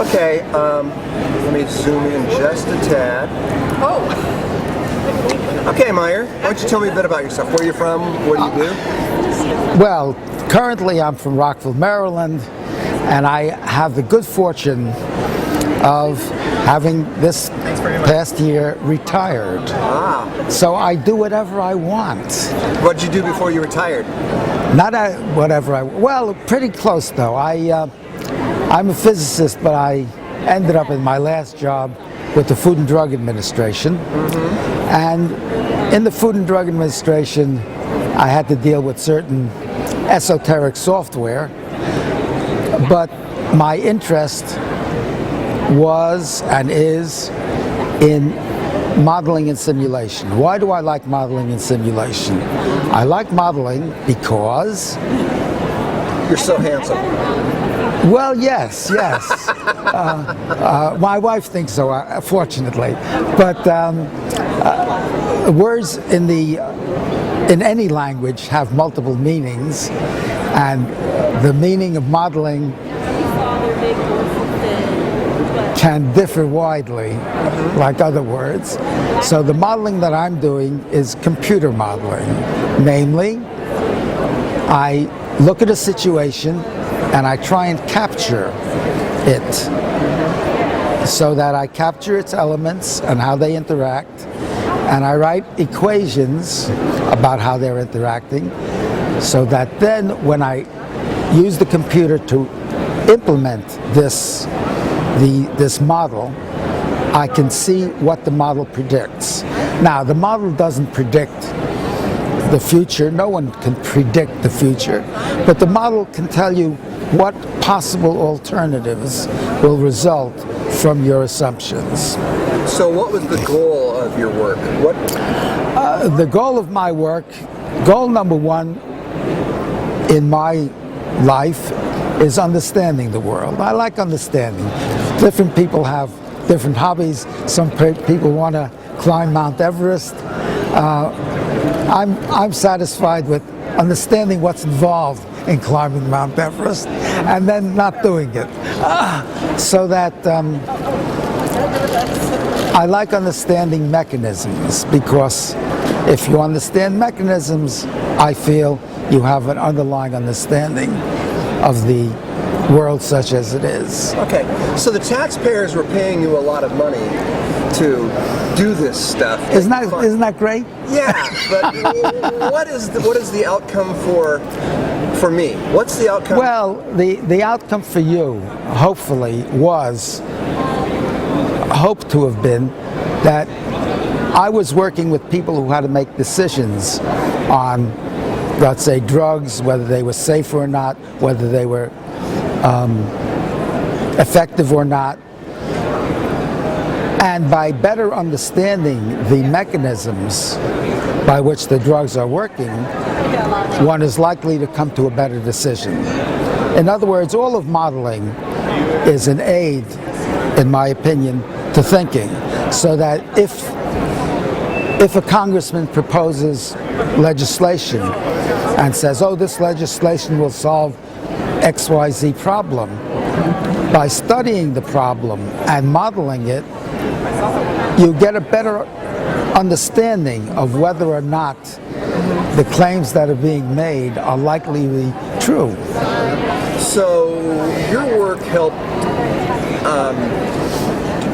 Okay, let me zoom in just a tad. Oh. Okay, Meyer, why don't you tell me a bit about yourself? Where you're from? What do you do? Well, currently I'm from Rockville, Maryland, and I have the good fortune of having this past year retired. Ah, So I do whatever I want. what did you do before you retired? Not whatever well, pretty close though. I'm a physicist, but I ended up in my last job with the Food and Drug Administration. And in the Food and Drug Administration, I had to deal with certain esoteric software, but my interest was and is in modeling and simulation. Why do I like modeling and simulation? I like modeling because... You're so handsome. Well, yes. My wife thinks so, fortunately. But words in any language have multiple meanings, and the meaning of modeling can differ widely, like other words. So the modeling that I'm doing is computer modeling. Namely, I look at a situation and I try and capture it so that I capture its elements and how they interact, and I write equations about how they're interacting, so that then when I use the computer to implement this model, I can see what the model predicts. Now, the model doesn't predict the future. No one can predict the future, but the model can tell you what possible alternatives will result from your assumptions. So what was the goal of your work? The goal of my work, goal number one in my life, is understanding the world. I like understanding. Different people have different hobbies. Some people want to climb Mount Everest. I'm satisfied with understanding what's involved in climbing Mount Everest and then not doing it. So that I like understanding mechanisms, because if you understand mechanisms, I feel you have an underlying understanding of the world such as it is. Okay, so the taxpayers were paying you a lot of money to do this stuff. Isn't that great? Yeah, but what is the outcome for me? What's the outcome? Well, the outcome for you, hopefully, hoped to have been that I was working with people who had to make decisions on, let's say, drugs, whether they were safe or not, whether they were effective or not. And by better understanding the mechanisms by which the drugs are working, one is likely to come to a better decision. In other words, all of modeling is an aid, in my opinion, to thinking, so that if a congressman proposes legislation and says, oh, this legislation will solve XYZ problem, by studying the problem and modeling it, you get a better understanding of whether or not the claims that are being made are likely to be true. So your work helped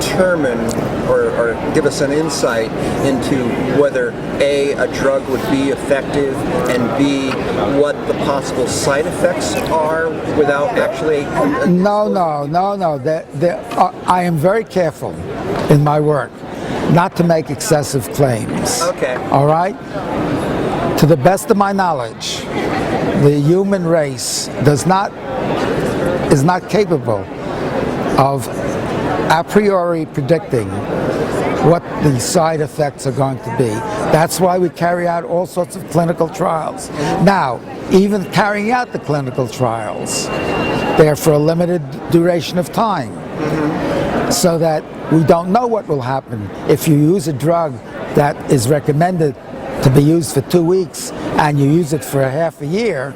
determine or give us an insight into whether A, a drug would be effective, and B, what the possible side effects are without actually... No. I am very careful in my work not to make excessive claims. Okay. All right? To the best of my knowledge, the human race is not capable of a priori predicting what the side effects are going to be. That's why we carry out all sorts of clinical trials. Now, even carrying out the clinical trials, they're for a limited duration of time, so that we don't know what will happen. If you use a drug that is recommended to be used for 2 weeks and you use it for a half a year,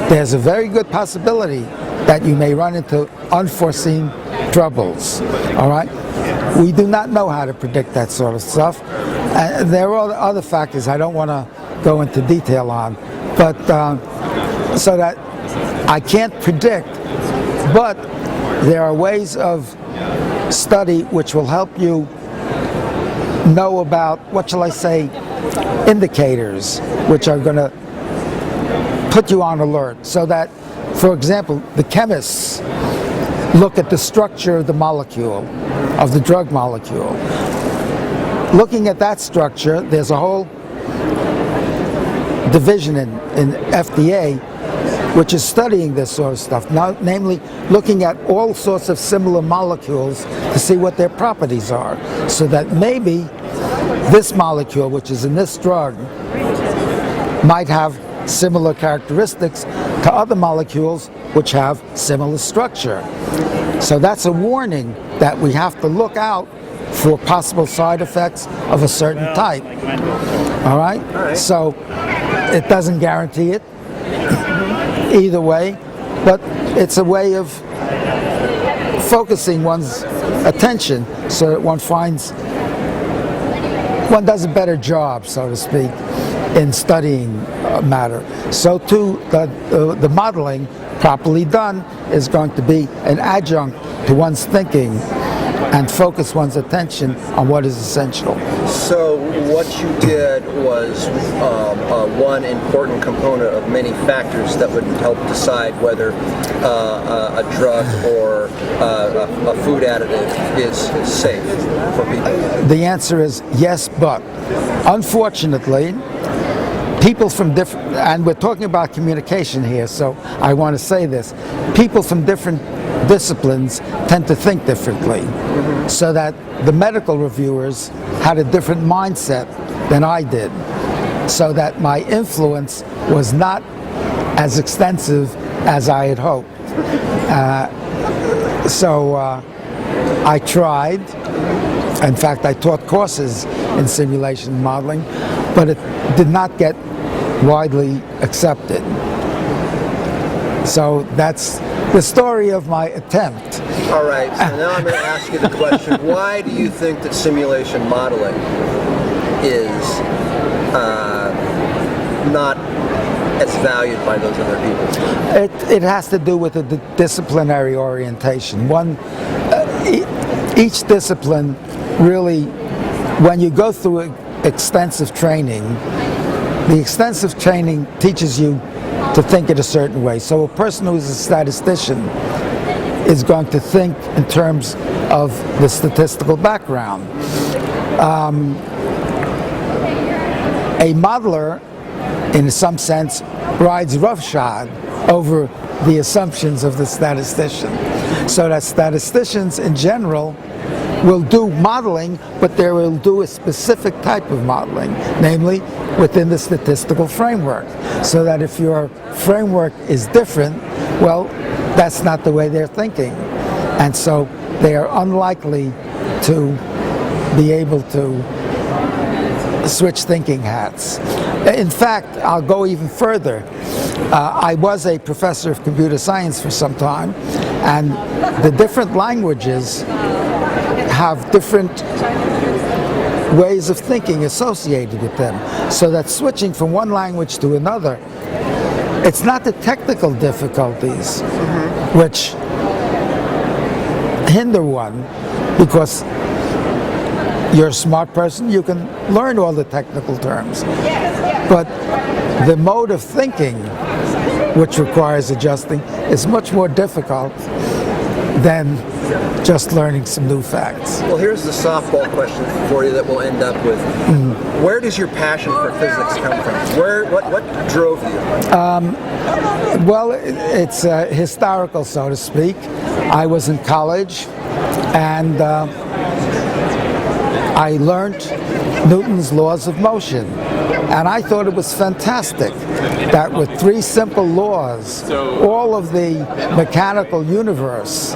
there's a very good possibility that you may run into unforeseen troubles. All right? We do not know how to predict that sort of stuff. There are other factors I don't want to go into detail on, but so that I can't predict, but there are ways of study which will help you know about, what shall I say, indicators which are going to put you on alert, so that, for example, the chemists look at the structure of the molecule, of the drug molecule. Looking at that structure, there's a whole division in FDA which is studying this sort of stuff, namely looking at all sorts of similar molecules to see what their properties are, so that maybe this molecule, which is in this drug, might have similar characteristics to other molecules which have similar structure. So that's a warning that we have to look out for possible side effects of a certain type. All right? So it doesn't guarantee it either way, but it's a way of focusing one's attention so that one does a better job, so to speak, in studying matter. So too, the modeling, properly done, is going to be an adjunct to one's thinking and focus one's attention on what is essential. So what you did was one important component of many factors that would help decide whether a drug or a food additive is safe for people. The answer is yes, but unfortunately, people from different, and we're talking about communication here, so I want to say this, people from different disciplines tend to think differently, so that the medical reviewers had a different mindset than I did, so that my influence was not as extensive as I had hoped. So I tried. In fact, I taught courses in simulation modeling, but it did not get widely accepted. So that's the story of my attempt. All right, so now I'm going to ask you the question, why do you think that simulation modeling is not as valued by those other people? It has to do with the disciplinary orientation. Each discipline really, when you go through extensive training, the extensive training teaches you to think in a certain way. So a person who is a statistician is going to think in terms of the statistical background. A modeler, in some sense, rides roughshod over the assumptions of the statistician. So that statisticians in general will do modeling, but they will do a specific type of modeling, namely within the statistical framework. So that if your framework is different, well, that's not the way they're thinking. And so they are unlikely to be able to switch thinking hats. In fact, I'll go even further. I was a professor of computer science for some time, and the different languages have different ways of thinking associated with them, so that switching from one language to another, it's not the technical difficulties which hinder one, because you're a smart person, you can learn all the technical terms. But the mode of thinking, which requires adjusting, is much more difficult than just learning some new facts. Well, here's the softball question for you that we'll end up with. Where does your passion for physics come from? What drove you? Well, it's historical, so to speak. I was in college, and I learned Newton's laws of motion. And I thought it was fantastic that with three simple laws, all of the mechanical universe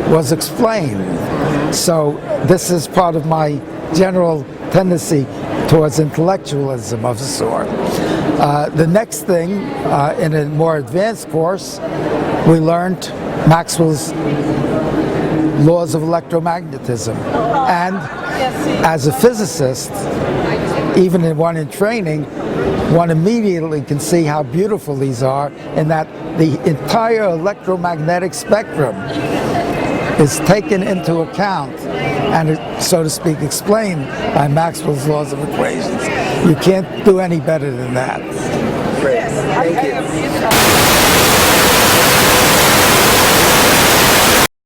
was explained. So this is part of my general tendency towards intellectualism of a sort. The next thing, in a more advanced course, we learned Maxwell's laws of electromagnetism. And as a physicist, even in training, one immediately can see how beautiful these are, and that the entire electromagnetic spectrum is taken into account and, so to speak, explained by Maxwell's laws of equations. You can't do any better than that. Great. Thank you.